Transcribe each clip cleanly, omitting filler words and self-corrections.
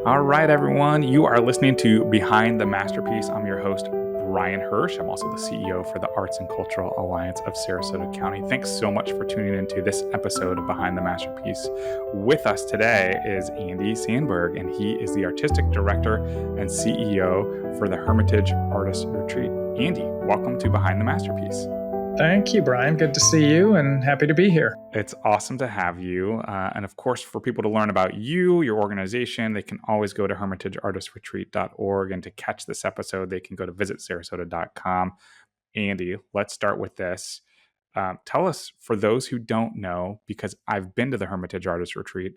All right, everyone. You are listening to Behind the Masterpiece. I'm your host, Brian Hersh. I'm also the CEO for the Arts and Cultural Alliance of Sarasota County. Thanks so much for tuning into this episode of Behind the Masterpiece. With us today is Andy Sandberg, and he is the Artistic Director and CEO for the Hermitage Artist Retreat. Andy, welcome to Behind the Masterpiece. Thank you, Brian. Good to see you and happy to be here. It's awesome to have you. And of course, for people to learn about you, your organization, they can always go to hermitageartistretreat.org. And to catch this episode, they can go to visitsarasota.com. Andy, let's start with this. Tell us, for those who don't know, because I've been to the Hermitage Artist Retreat,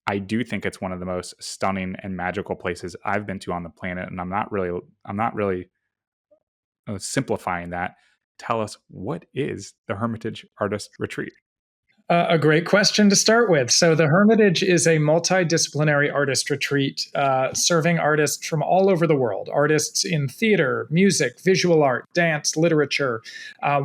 I do think it's one of the most stunning and magical places I've been to on the planet. And I'm not really simplifying that. Tell us, what is the Hermitage Artist Retreat? A great question to start with. So the Hermitage is a multidisciplinary artist retreat serving artists from all over the world, artists in theater, music, visual art, dance, literature.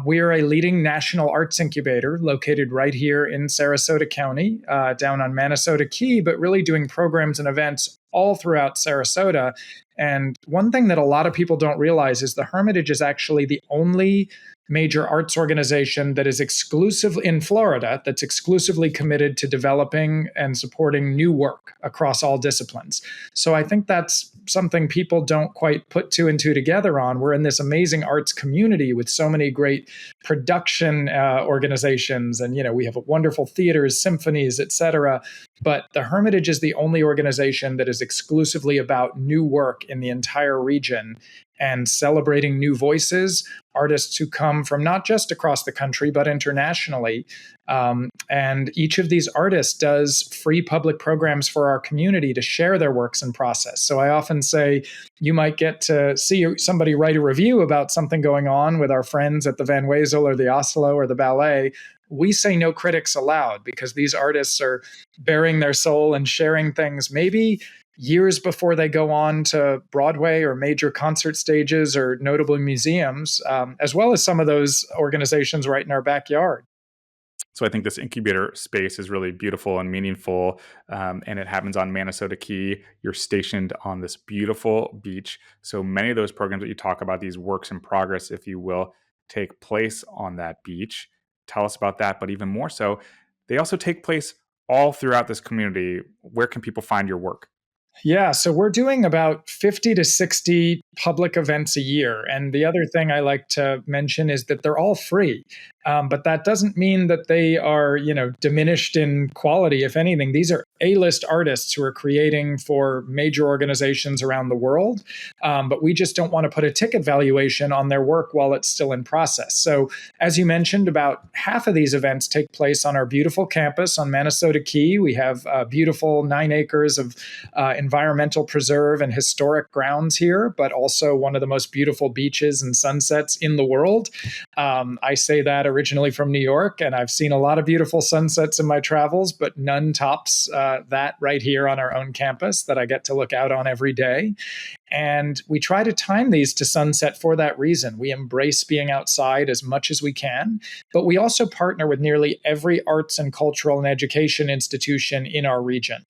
We are a leading national arts incubator located right here in Sarasota County, down on Manasota Key, but really doing programs and events all throughout Sarasota. And one thing that a lot of people don't realize is the Hermitage is actually the only major arts organization that is exclusive in Florida, that's exclusively committed to developing and supporting new work across all disciplines. So I think that's something people don't quite put two and two together on. We're in this amazing arts community with so many great production organizations, and we have wonderful theaters, symphonies, etc. But the Hermitage is the only organization that is exclusively about new work in the entire region and celebrating new voices, artists who come from not just across the country, but internationally. And each of these artists does free public programs for our community to share their works and process. So I often say you might get to see somebody write a review about something going on with our friends at the Van Wezel or the Oslo or the ballet. We say no critics allowed, because these artists are bearing their soul and sharing things maybe years before they go on to Broadway or major concert stages or notable museums, as well as some of those organizations right in our backyard. So I think this incubator space is really beautiful and meaningful, and it happens on Manasota Key. You're stationed on this beautiful beach. So many of those programs that you talk about, these works in progress, if you will, take place on that beach. Tell us about that. But even more so, they also take place all throughout this community. Where can people find your work? Yeah, so we're doing about 50 to 60 public events a year. And the other thing I like to mention is that they're all free. But that doesn't mean that they are, diminished in quality. If anything, these are A-list artists who are creating for major organizations around the world. But we just don't want to put a ticket valuation on their work while it's still in process. So as you mentioned, about half of these events take place on our beautiful campus on Manasota Key. We have beautiful 9 acres of environmental preserve and historic grounds here, but also one of the most beautiful beaches and sunsets in the world. I say that originally from New York, and I've seen a lot of beautiful sunsets in my travels, but none tops that right here on our own campus that I get to look out on every day. And we try to time these to sunset for that reason. We embrace being outside as much as we can, but we also partner with nearly every arts and cultural and education institution in our region.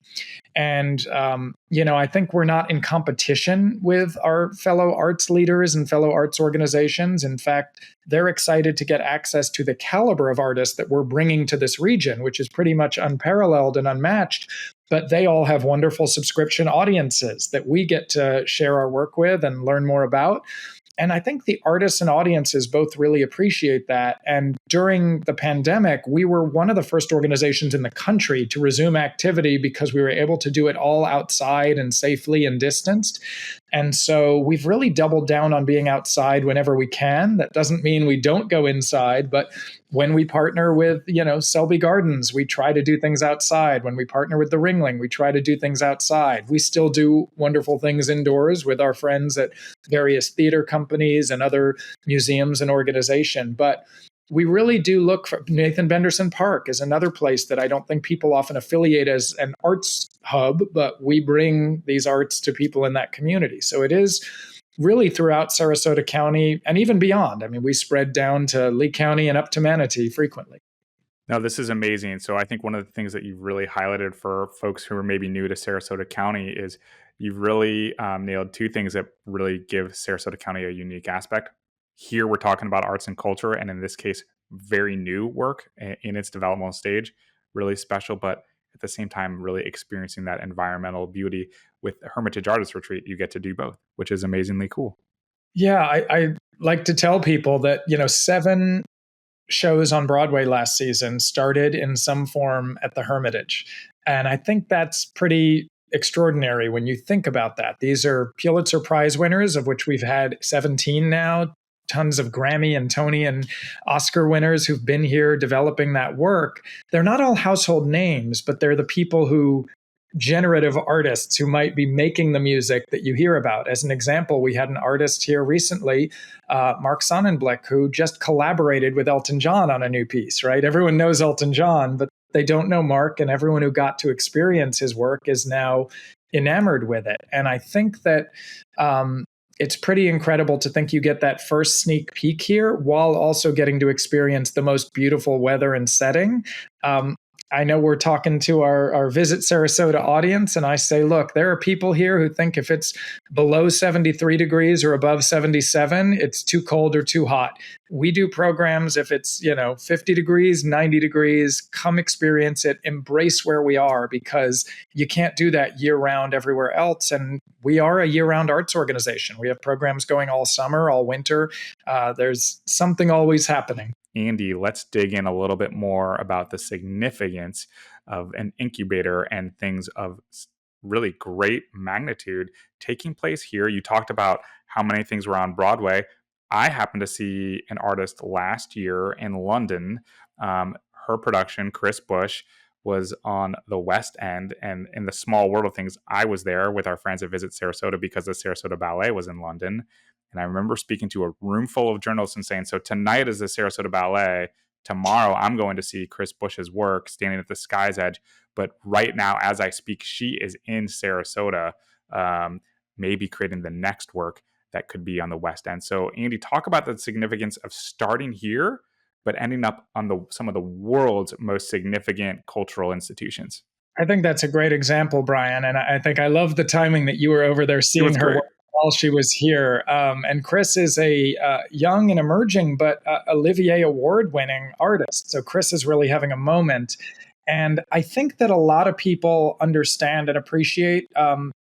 And, I think we're not in competition with our fellow arts leaders and fellow arts organizations. In fact, they're excited to get access to the caliber of artists that we're bringing to this region, which is pretty much unparalleled and unmatched. But they all have wonderful subscription audiences that we get to share our work with and learn more about. And I think the artists and audiences both really appreciate that. And during the pandemic, we were one of the first organizations in the country to resume activity because we were able to do it all outside and safely and distanced. And so we've really doubled down on being outside whenever we can. That doesn't mean we don't go inside, but when we partner with, Selby Gardens, we try to do things outside. When we partner with the Ringling, we try to do things outside. We still do wonderful things indoors with our friends at various theater companies and other museums and organization. But we really do look for Nathan Benderson Park is another place that I don't think people often affiliate as an arts hub, but we bring these arts to people in that community. So it is really throughout Sarasota County and even beyond. I mean, we spread down to Lee County and up to Manatee frequently. No, this is amazing. So I think one of the things that you've really highlighted for folks who are maybe new to Sarasota County is you've really nailed two things that really give Sarasota County a unique aspect. Here we're talking about arts and culture, and in this case, very new work in its developmental stage, really special, but at the same time, really experiencing that environmental beauty. With the Hermitage Artist Retreat, you get to do both, which is amazingly cool. Yeah, I like to tell people that, 7 shows on Broadway last season started in some form at the Hermitage. And I think that's pretty extraordinary when you think about that. These are Pulitzer Prize winners, of which we've had 17 now, tons of Grammy and Tony and Oscar winners who've been here developing that work. They're not all household names, but they're the people who generative artists who might be making the music that you hear about. As an example, we had an artist here recently, Mark Sonnenblick, who just collaborated with Elton John on a new piece, right? Everyone knows Elton John, but they don't know Mark, and everyone who got to experience his work is now enamored with it. And I think that it's pretty incredible to think you get that first sneak peek here while also getting to experience the most beautiful weather and setting. I know we're talking to our Visit Sarasota audience, and I say, look, there are people here who think if it's below 73 degrees or above 77, it's too cold or too hot. We do programs if it's, 50 degrees, 90 degrees, come experience it, embrace where we are, because you can't do that year round everywhere else. And we are a year round arts organization. We have programs going all summer, all winter. There's something always happening. Andy, let's dig in a little bit more about the significance of an incubator and things of really great magnitude taking place here. You talked about how many things were on Broadway. I happened to see an artist last year in London. Her production, Chris Bush, was on the West End. And in the small world of things, I was there with our friends at Visit Sarasota because the Sarasota Ballet was in London. And I remember speaking to a room full of journalists and saying, so tonight is the Sarasota Ballet. Tomorrow, I'm going to see Chris Bush's work standing at the Sky's Edge. But right now, as I speak, she is in Sarasota, maybe creating the next work that could be on the West End. So, Andy, talk about the significance of starting here, but ending up on some of the world's most significant cultural institutions. I think that's a great example, Brian. And I think I love the timing that you were over there seeing her work while she was here. And Chris is a young and emerging, but Olivier Award-winning artist. So Chris is really having a moment. And I think that a lot of people understand and appreciate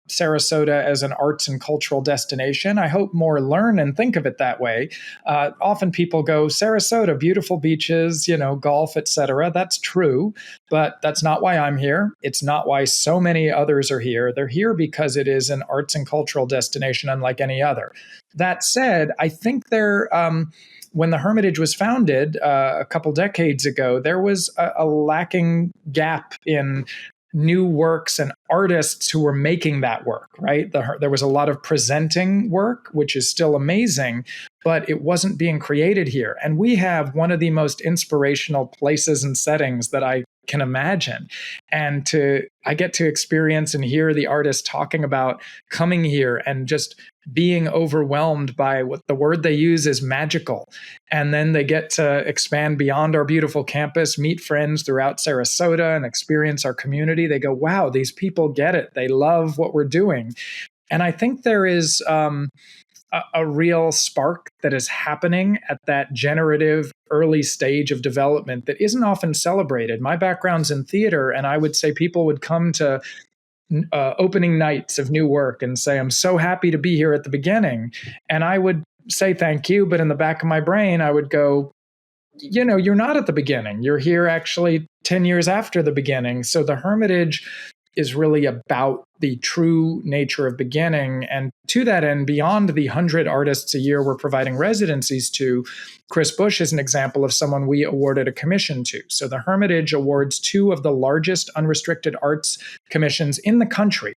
Sarasota as an arts and cultural destination. I hope more learn and think of it that way. Often people go, Sarasota, beautiful beaches, golf, etc. That's true, but that's not why I'm here. It's not why so many others are here. They're here because it is an arts and cultural destination unlike any other. That said, I think when the Hermitage was founded a couple decades ago, there was a lacking gap in new works and artists who were making that work, right? There was a lot of presenting work, which is still amazing, but it wasn't being created here. And we have one of the most inspirational places and settings that I can imagine. And I get to experience and hear the artists talking about coming here and just being overwhelmed by what the word they use is magical. And then they get to expand beyond our beautiful campus, meet friends throughout Sarasota and experience our community. They go, wow, these people get it. They love what we're doing. And I think there is a real spark that is happening at that generative early stage of development that isn't often celebrated. My background's in theater, and I would say people would come to opening nights of new work and say, I'm so happy to be here at the beginning. And I would say thank you, but in the back of my brain, I would go, you're not at the beginning. You're here actually 10 years after the beginning. So the Hermitage is really about the true nature of beginning. And to that end, beyond the 100 artists a year we're providing residencies to, Chris Bush is an example of someone we awarded a commission to. So the Hermitage awards 2 of the largest unrestricted arts commissions in the country.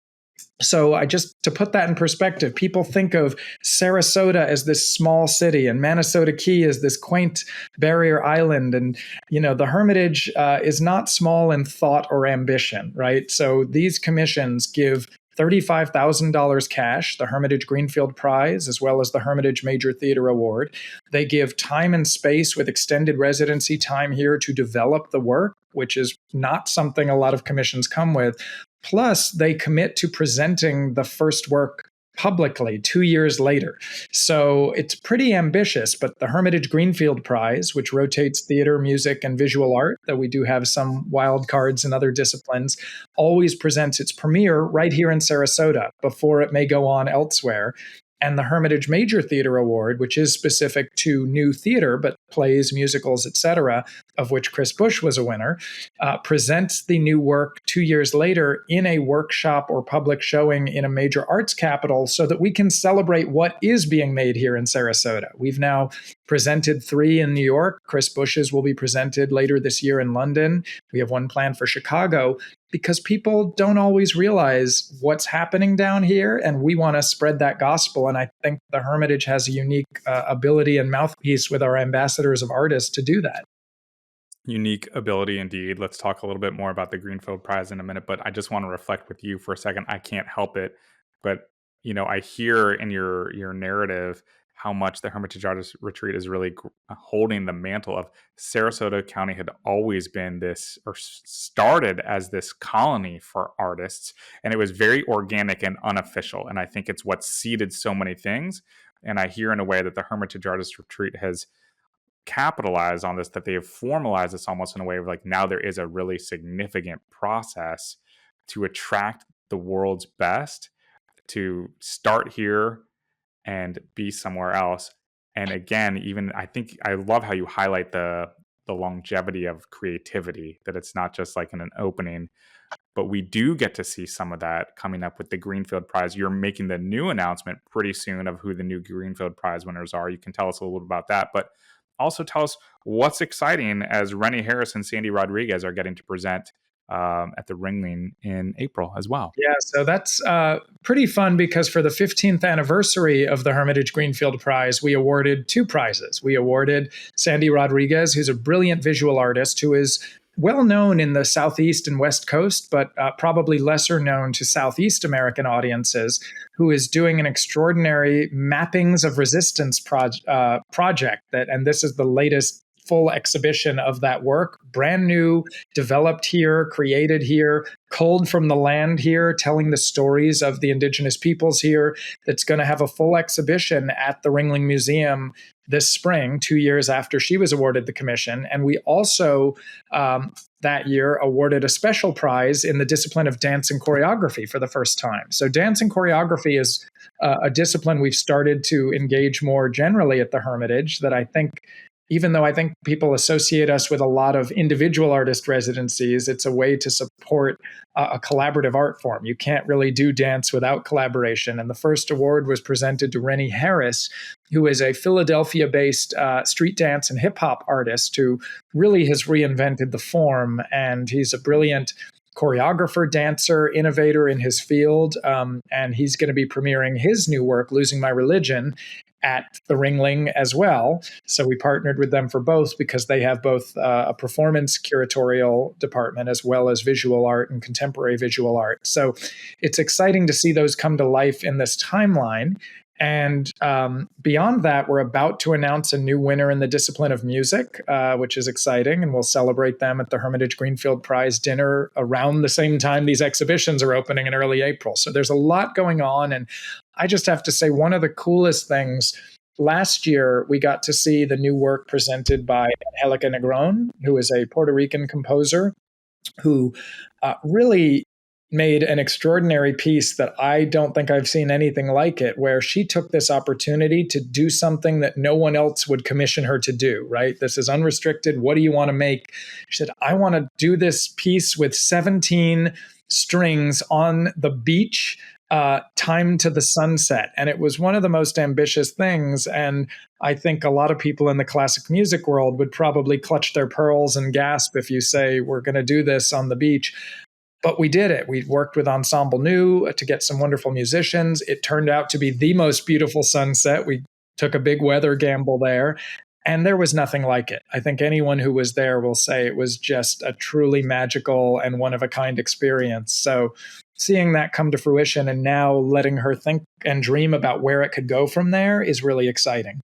So to put that in perspective, people think of Sarasota as this small city and Manasota Key as this quaint barrier island. And, the Hermitage is not small in thought or ambition, right? So these commissions give $35,000 cash, the Hermitage Greenfield Prize, as well as the Hermitage Major Theater Award. They give time and space with extended residency time here to develop the work, which is not something a lot of commissions come with. Plus, they commit to presenting the first work publicly 2 years later. So it's pretty ambitious, but the Hermitage Greenfield Prize, which rotates theater, music, and visual art, though we do have some wild cards in other disciplines, always presents its premiere right here in Sarasota before it may go on elsewhere. And the Hermitage Major Theater Award, which is specific to new theater, but plays, musicals, etc., of which Chris Bush was a winner, presents the new work 2 years later in a workshop or public showing in a major arts capital so that we can celebrate what is being made here in Sarasota. We've now presented 3 in New York. Chris Bush's will be presented later this year in London. We have one planned for Chicago, because people don't always realize what's happening down here, and we want to spread that gospel. And I think the Hermitage has a unique ability and mouthpiece with our ambassadors of artists to do that. Unique ability indeed. Let's talk a little bit more about the Greenfield Prize in a minute, but I just want to reflect with you for a second. I can't help it, but I hear in your narrative how much the Hermitage Artist Retreat is really holding the mantle of Sarasota County had always been this, or started as this colony for artists, and it was very organic and unofficial. And I think it's what seeded so many things. And I hear in a way that the Hermitage Artist Retreat has capitalized on this, that they have formalized this almost in a way of like, now there is a really significant process to attract the world's best to start here and be somewhere else. And again, even I think I love how you highlight the longevity of creativity, that it's not just like in an opening, but we do get to see some of that coming up with the Greenfield Prize. You're making the new announcement pretty soon of who the new Greenfield Prize winners are. You can tell us a little bit about that, but also tell us what's exciting as Rennie Harris and Sandy Rodriguez are getting to present at the Ringling in April as well. Yeah, so that's pretty fun, because for the 15th anniversary of the Hermitage Greenfield Prize, we awarded 2 prizes. We awarded Sandy Rodriguez, who's a brilliant visual artist who is well known in the Southeast and West Coast, but probably lesser known to Southeast American audiences, who is doing an extraordinary mappings of resistance project. And this is the latest full exhibition of that work, brand new, developed here, created here, culled from the land here, telling the stories of the indigenous peoples here, that's going to have a full exhibition at the Ringling Museum this spring, 2 years after she was awarded the commission. And we also, that year, awarded a special prize in the discipline of dance and choreography for the first time. So dance and choreography is a discipline we've started to engage more generally at the Hermitage, that I think, even though I think people associate us with a lot of individual artist residencies, it's a way to support a collaborative art form. You can't really do dance without collaboration. And the first award was presented to Rennie Harris, who is a Philadelphia-based street dance and hip-hop artist who really has reinvented the form. And he's a brilliant choreographer, dancer, innovator in his field. And he's going to be premiering his new work, Losing My Religion, at the Ringling as well. So we partnered with them for both, because they have both a performance curatorial department as well as visual art and contemporary visual art. So it's exciting to see those come to life in this timeline. And beyond that, we're about to announce a new winner in the discipline of music, which is exciting. And we'll celebrate them at the Hermitage Greenfield Prize dinner around the same time these exhibitions are opening in early April. So there's a lot going on. And I just have to say, one of the coolest things, last year, we got to see the new work presented by Angelica Negron, who is a Puerto Rican composer who really made an extraordinary piece that I don't think I've seen anything like it, where she took this opportunity to do something that no one else would commission her to do, right? This is unrestricted. What do you want to make? She said, I want to do this piece with 17 strings on the beach, timed to the sunset. And it was one of the most ambitious things. And I think a lot of people in the classic music world would probably clutch their pearls and gasp if you say, we're going to do this on the beach. But we did it. We worked with Ensemble New to get some wonderful musicians. It turned out to be the most beautiful sunset. We took a big weather gamble there, and there was nothing like it. I think anyone who was there will say it was just a truly magical and one-of-a-kind experience. So seeing that come to fruition and now letting her think and dream about where it could go from there is really exciting.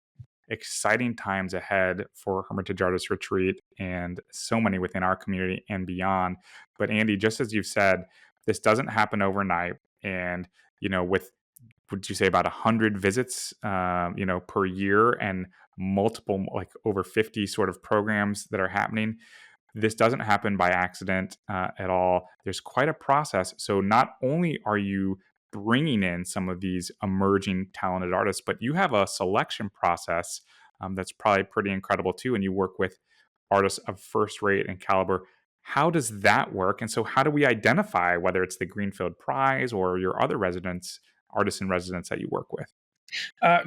Exciting times ahead for Hermitage Artist Retreat and so many within our community and beyond. But Andy, just as you've said, this doesn't happen overnight. And, with, would you say about 100 visits, per year and multiple, like over 50 sort of programs that are happening, this doesn't happen by accident at all. There's quite a process. So not only are you bringing in some of these emerging talented artists, but you have a selection process that's probably pretty incredible too. And you work with artists of first rate and caliber. How does that work? And so how do we identify whether it's the Greenfield Prize or your other artists in residence that you work with?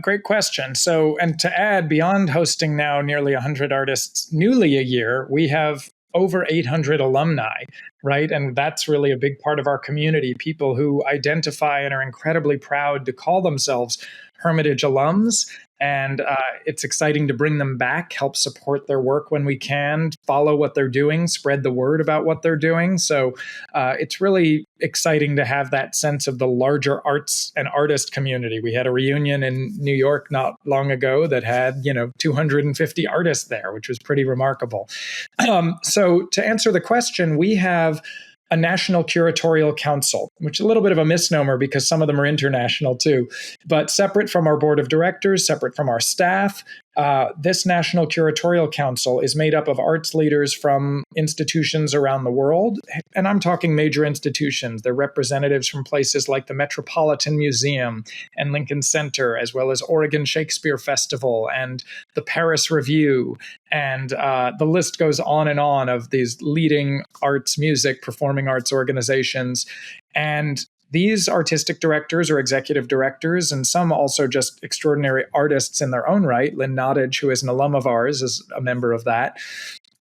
Great question. So, and to add, beyond hosting now nearly 100 artists newly a year, we have over 800 alumni, right? And that's really a big part of our community, people who identify and are incredibly proud to call themselves Hermitage alums. And it's exciting to bring them back, help support their work when we can, follow what they're doing, spread the word about what they're doing. So it's really exciting to have that sense of the larger arts and artist community. We had a reunion in New York not long ago that had, 250 artists there, which was pretty remarkable. So to answer the question, we have a national curatorial council, which is a little bit of a misnomer because some of them are international too, but separate from our board of directors, separate from our staff. This national curatorial council is made up of arts leaders from institutions around the world. And I'm talking major institutions. They're representatives from places like the Metropolitan Museum and Lincoln Center, as well as Oregon Shakespeare Festival and the Paris Review. And the list goes on and on of these leading arts, music, performing arts organizations. And these artistic directors or executive directors, and some also just extraordinary artists in their own right, Lynn Nottage, who is an alum of ours, is a member of that,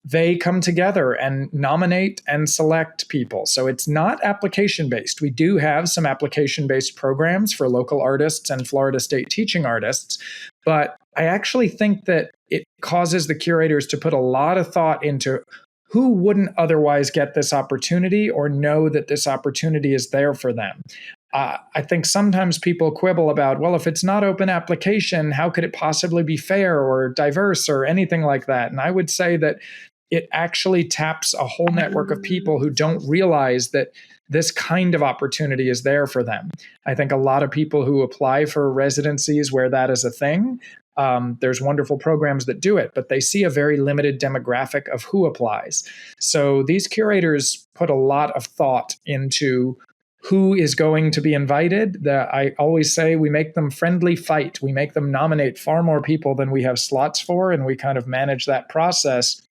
they come together and nominate and select people. So it's not application-based. We do have some application-based programs for local artists and Florida State teaching artists, but I actually think that it causes the curators to put a lot of thought into who wouldn't otherwise get this opportunity or know that this opportunity is there for them. I think sometimes people quibble about, well, if it's not open application, how could it possibly be fair or diverse or anything like that? And I would say that it actually taps a whole network of people who don't realize that this kind of opportunity is there for them. I think a lot of people who apply for residencies where that is a thing, there's wonderful programs that do it, but they see a very limited demographic of who applies. So these curators put a lot of thought into who is going to be invited. I always say we make them friendly fight. We make them nominate far more people than we have slots for, and we kind of manage that process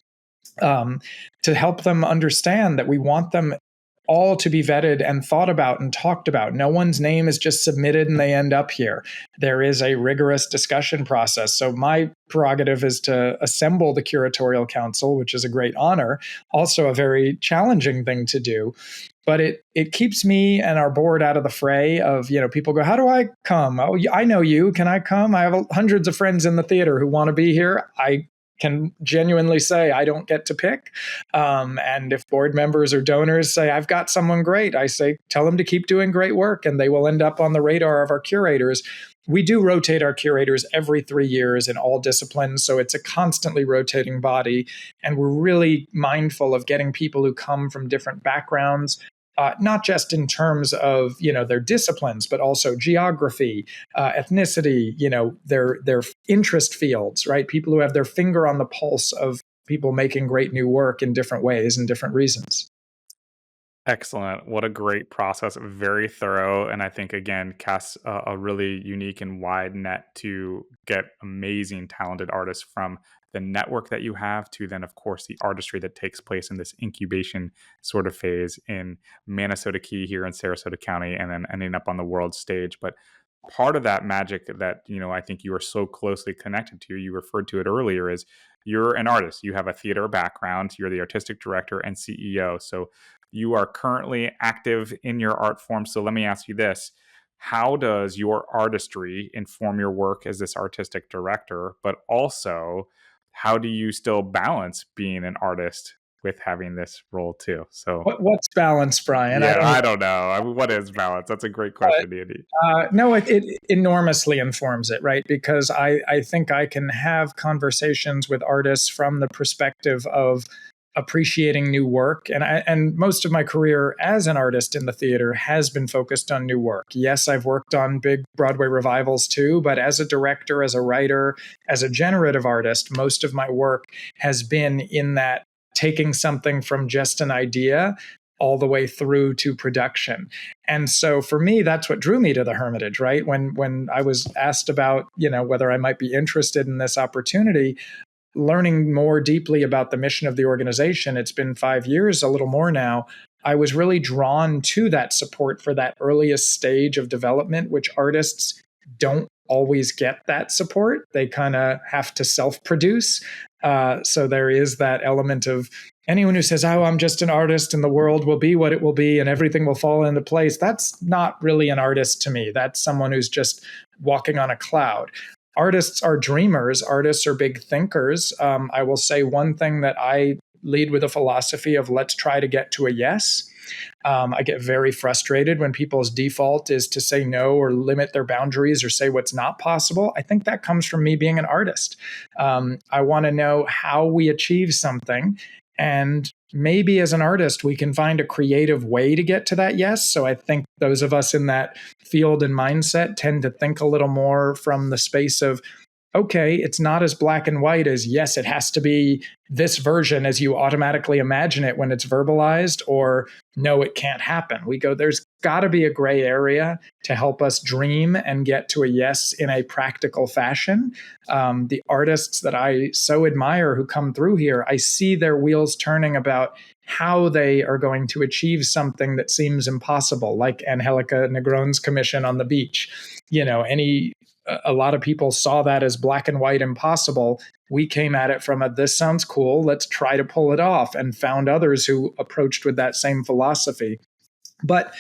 to help them understand that we want them all to be vetted and thought about and talked about. No one's name is just submitted and they end up here. There is a rigorous discussion process. So my prerogative is to assemble the curatorial council, which is a great honor, also a very challenging thing to do. But it keeps me and our board out of the fray of, people go, how do I come? Oh, I know you. Can I come? I have hundreds of friends in the theater who want to be here. I can genuinely say I don't get to pick. And if board members or donors say, I've got someone great, I say, tell them to keep doing great work and they will end up on the radar of our curators. We do rotate our curators every 3 years in all disciplines. So it's a constantly rotating body. And we're really mindful of getting people who come from different backgrounds, not just in terms of their disciplines, but also geography, ethnicity, their interest fields, right? People who have their finger on the pulse of people making great new work in different ways and different reasons. Excellent. What a great process. Very thorough. And I think, again, casts a really unique and wide net to get amazing, talented artists from the network that you have to then, of course, the artistry that takes place in this incubation sort of phase in Manasota Key here in Sarasota County and then ending up on the world stage. But part of that magic that, I think you are so closely connected to, you referred to it earlier, is you're an artist. You have a theater background. You're the artistic director and CEO. So you are currently active in your art form. So let me ask you this. How does your artistry inform your work as this artistic director? But also, how do you still balance being an artist with having this role too. So What's balance, Brian? yeah, I don't know. I mean, what is balance? That's a great question, Andy. No, it enormously informs it, right? Because I think I can have conversations with artists from the perspective of appreciating new work. And most of my career as an artist in the theater has been focused on new work. Yes, I've worked on big Broadway revivals too, but as a director, as a writer, as a generative artist, most of my work has been in that taking something from just an idea all the way through to production. And so for me, that's what drew me to the Hermitage, right? When I was asked about, whether I might be interested in this opportunity, learning more deeply about the mission of the organization, it's been 5 years, a little more now, I was really drawn to that support for that earliest stage of development, which artists don't always get that support. They kind of have to self-produce. So there is that element of anyone who says, oh, I'm just an artist and the world will be what it will be and everything will fall into place. That's not really an artist to me. That's someone who's just walking on a cloud. Artists are dreamers. Artists are big thinkers. I will say one thing that I lead with a philosophy of let's try to get to a yes. I get very frustrated when people's default is to say no or limit their boundaries or say what's not possible. I think that comes from me being an artist. I want to know how we achieve something. And maybe as an artist, we can find a creative way to get to that yes. So I think those of us in that field and mindset tend to think a little more from the space of, okay, it's not as black and white as, yes, it has to be this version as you automatically imagine it when it's verbalized, or no, it can't happen. We go, there's got to be a gray area to help us dream and get to a yes in a practical fashion. The artists that I so admire who come through here, I see their wheels turning about how they are going to achieve something that seems impossible, like Angelica Negron's commission on the beach. A lot of people saw that as black and white impossible. We came at it from this sounds cool, let's try to pull it off, and found others who approached with that same philosophy. But,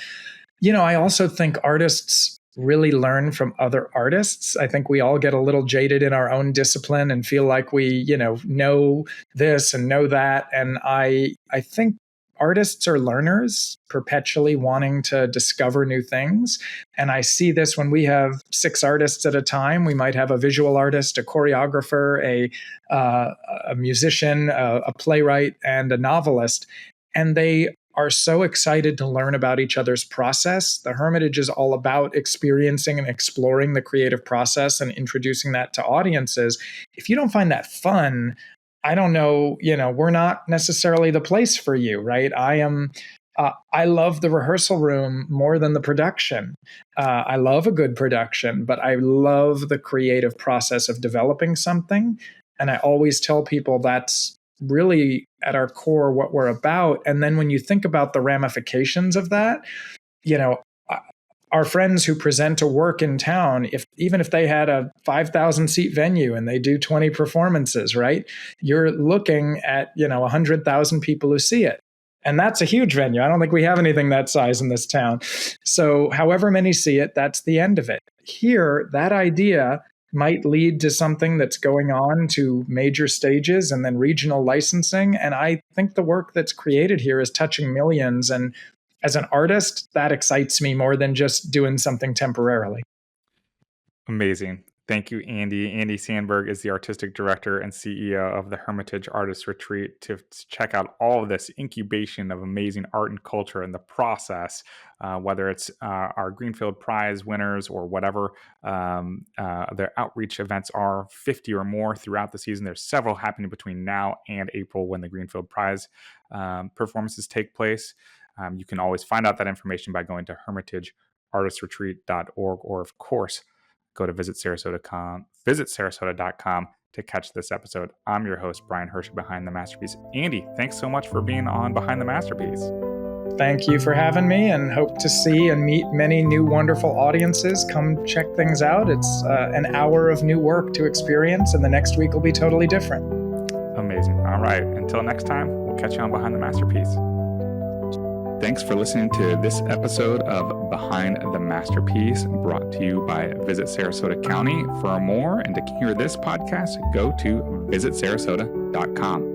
I also think artists really learn from other artists. I think we all get a little jaded in our own discipline and feel like we, know this and know that. And I think artists are learners, perpetually wanting to discover new things. And I see this when we have 6 artists at a time. We might have a visual artist, a choreographer, a musician, a playwright, and a novelist. And they are so excited to learn about each other's process. The Hermitage is all about experiencing and exploring the creative process and introducing that to audiences. If you don't find that fun, I don't know, we're not necessarily the place for you, right? I love the rehearsal room more than the production. I love a good production, but I love the creative process of developing something. And I always tell people that's really at our core what we're about. And then when you think about the ramifications of that, our friends who present a work in town, even if they had a 5,000 seat venue and they do 20 performances, right? You're looking at, 100,000 people who see it. And that's a huge venue. I don't think we have anything that size in this town. So however many see it, that's the end of it. Here, that idea might lead to something that's going on to major stages and then regional licensing. And I think the work that's created here is touching millions. And as an artist, that excites me more than just doing something temporarily. Amazing. Thank you, Andy. Andy Sandberg is the artistic director and CEO of the Hermitage Artist Retreat. To check out all of this incubation of amazing art and culture and the process, whether it's our Greenfield Prize winners or whatever their outreach events are, 50 or more throughout the season. There's several happening between now and April when the Greenfield Prize performances take place. You can always find out that information by going to hermitageartistretreat.org, or of course, go to visit Sarasota.com to catch this episode. I'm your host, Brian Hersh, Behind the Masterpiece. Andy, thanks so much for being on Behind the Masterpiece. Thank you for having me, and hope to see and meet many new wonderful audiences. Come check things out. It's an hour of new work to experience, and the next week will be totally different. Amazing. All right. Until next time, we'll catch you on Behind the Masterpiece. Thanks for listening to this episode of Behind the Masterpiece, brought to you by Visit Sarasota County. For more and to hear this podcast, go to visitsarasota.com.